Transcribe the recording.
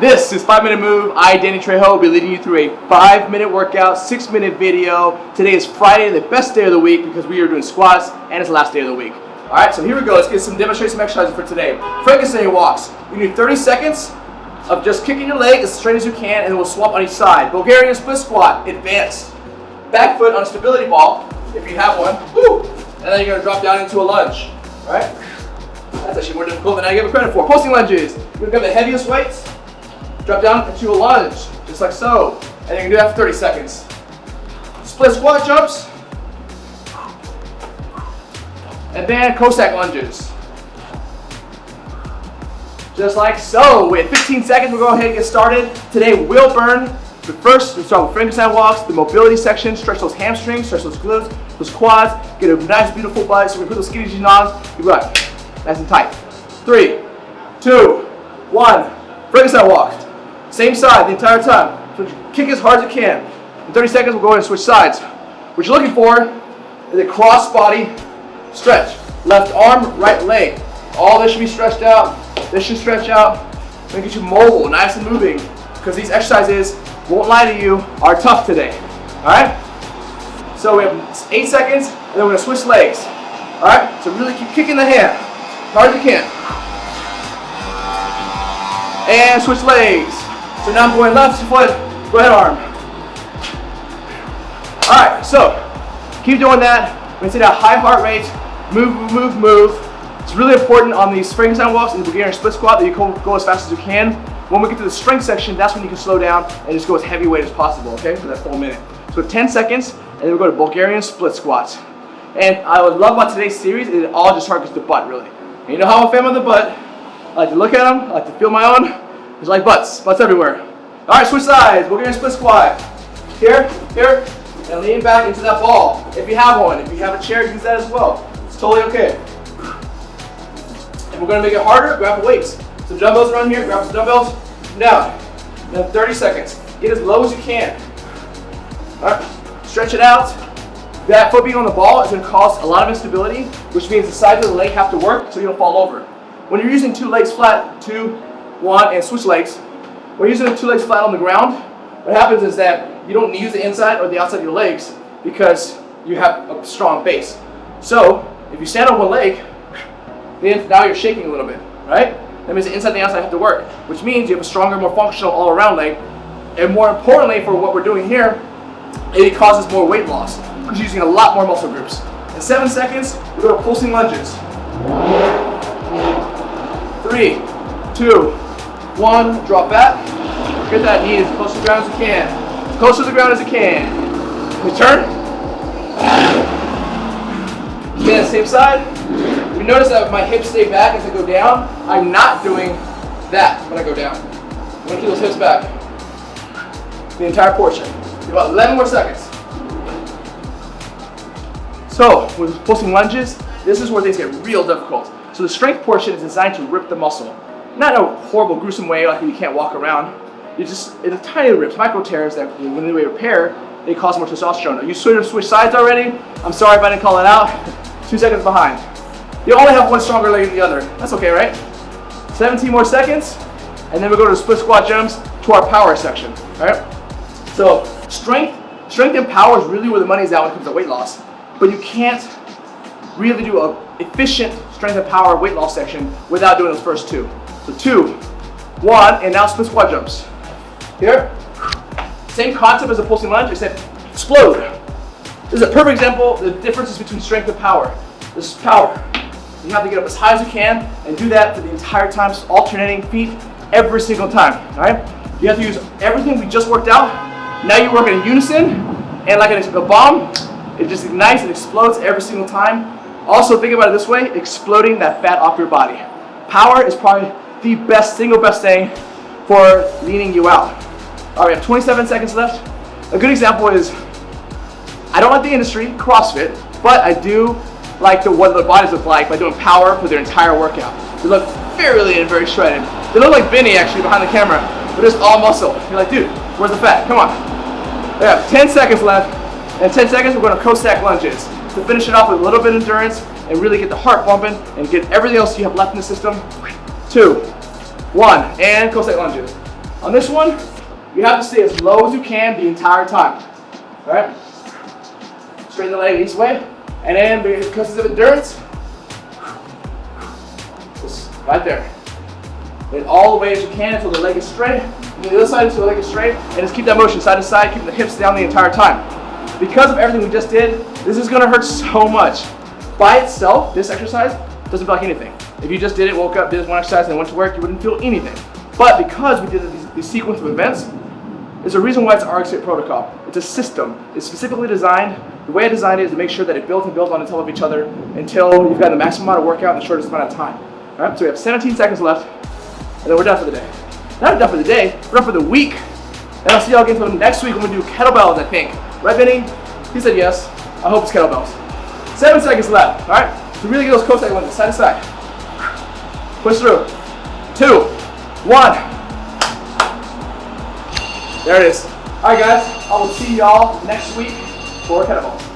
This is 5 Minute Move. I, Danny Trejo, will be leading you through a 5-minute workout, 6-minute video. Today is Friday, the best day of the week because we are doing squats and it's the last day of the week. All right, so here we go. Let's demonstrate some exercises for today. Frankenstein walks. You need 30 seconds of just kicking your leg as straight as you can, and then we'll swap on each side. Bulgarian split squat, advanced. Back foot on a stability ball, if you have one. Woo! And then you're gonna drop down into a lunge. All right? That's actually more difficult than I give it credit for. Posting lunges. You're gonna grab the heaviest weights. Drop down into a lunge, just like so. And you can do that for 30 seconds. Split squat jumps. And then Cossack lunges. Just like so. With 15 seconds, we'll go ahead and get started. Today we'll burn. But first, we'll start with Frankenstein walks, the mobility section. Stretch those hamstrings, stretch those glutes, those quads. Get a nice, beautiful butt. So we put those skinny jeans on. You got it. Nice and tight. 3, 2, 1. Frankenstein walk. Same side the entire time. So kick as hard as you can. In 30 seconds, we'll go ahead and switch sides. What you're looking for is a cross body stretch. Left arm, right leg. All this should be stretched out. This should stretch out. Make get you mobile, nice and moving. Because these exercises, won't lie to you, are tough today. Alright? So we have 8 seconds, and then we're going to switch legs. Alright? So really keep kicking the hand. As hard as you can. And switch legs. So now I'm going left foot, go ahead arm. Alright, so keep doing that. We're going to at high heart rate. Move, move, move. It's really important on these Frankenstein walks and the Bulgarian split squat that you go as fast as you can. When we get to the strength section, that's when you can slow down and just go as heavyweight as possible, okay, for that full minute. So 10 seconds, and then we go to Bulgarian split squats. And I would love about today's series is it all just targets the butt, really. And you know how I'm a fan of the butt. I like to look at them, I like to feel my own. It's like butts everywhere. All right, switch sides. Bulgarian split squat. Here, here, and lean back into that ball. If you have one, if you have a chair, use that as well. It's totally okay. And we're gonna make it harder, grab the weights. Some dumbbells around here, grab some dumbbells, down. Then 30 seconds. Get as low as you can. All right, stretch it out. That foot being on the ball is gonna cause a lot of instability, which means the sides of the leg have to work so you don't fall over. When you're using 2 legs flat, 2, 1, and switch legs, when you're using 2 legs flat on the ground, what happens is that you don't use the inside or the outside of your legs because you have a strong base. So, if you stand on one leg, then now you're shaking a little bit, right? That means the inside and the outside have to work, which means you have a stronger, more functional all-around leg. And more importantly, for what we're doing here, it causes more weight loss because you're using a lot more muscle groups. In 7 seconds, we go to pulsing lunges. 3, 2, 1, drop back. Get that knee as close to the ground as you can. As close to the ground as you can. Return. Again, same side. You notice that my hips stay back as I go down. I'm not doing that when I go down. I'm going to keep those hips back. The entire portion. About 11 more seconds. So, with pulsing lunges, this is where things get real difficult. So the strength portion is designed to rip the muscle. Not in a horrible, gruesome way like you can't walk around. It's a tiny rips, micro tears that when they repair, they cause more testosterone. You sort of switch sides already. I'm sorry if I didn't call it out. 2 seconds behind. You only have one stronger leg than the other. That's okay, right? 17 more seconds, and then we go to the split squat jumps to our power section. All right? So strength and power is really where the money's at when it comes to weight loss. But you can't really do an efficient strength and power weight loss section without doing those first 2. So 2, 1, and now split squat jumps. Here, same concept as a pulsing lunge, except explode. This is a perfect example of the differences between strength and power. This is power. You have to get up as high as you can and do that for the entire time, alternating feet every single time. All right? You have to use everything we just worked out. Now you work in unison, and like a bomb, it just ignites and explodes every single time. Also, think about it this way: exploding that fat off your body. Power is probably the single best thing for leaning you out. All right, we have 27 seconds left. A good example is, I don't like the industry, CrossFit, but I do like what the bodies look like by doing power for their entire workout. They look very lean and very shredded. They look like Benny actually behind the camera, but it's all muscle. You're like, dude, where's the fat? Come on. We have 10 seconds left. In 10 seconds, we're going to Cossack lunges to finish it off with a little bit of endurance and really get the heart pumping and get everything else you have left in the system. 2, 1, and Cossack lunges. On this one, you have to stay as low as you can the entire time. All right? Straighten the leg each way. And then, because of endurance, just right there. Then all the way as you can until the leg is straight. And the other side until the leg is straight. And just keep that motion side to side, keeping the hips down the entire time. Because of everything we just did, this is gonna hurt so much. By itself, this exercise doesn't feel like anything. If you just did it, woke up, did this one exercise, and went to work, you wouldn't feel anything. But because we did this sequence of events, there's a reason why it's an RX-8 protocol. It's a system. It's specifically designed. The way I designed it is to make sure that it builds and builds on top of each other until you've got the maximum amount of workout in the shortest amount of time. All right, so we have 17 seconds left, and then we're done for the day. Not done for the day, we're done for the week. And I'll see y'all again until next week when we do kettlebells, I think. Right, Benny? He said yes. I hope it's kettlebells. 7 seconds left, all right? So really get those Cossack ones side to side. Push through. 2, 1. There it is. All right, guys. I will see y'all next week for kettlebells.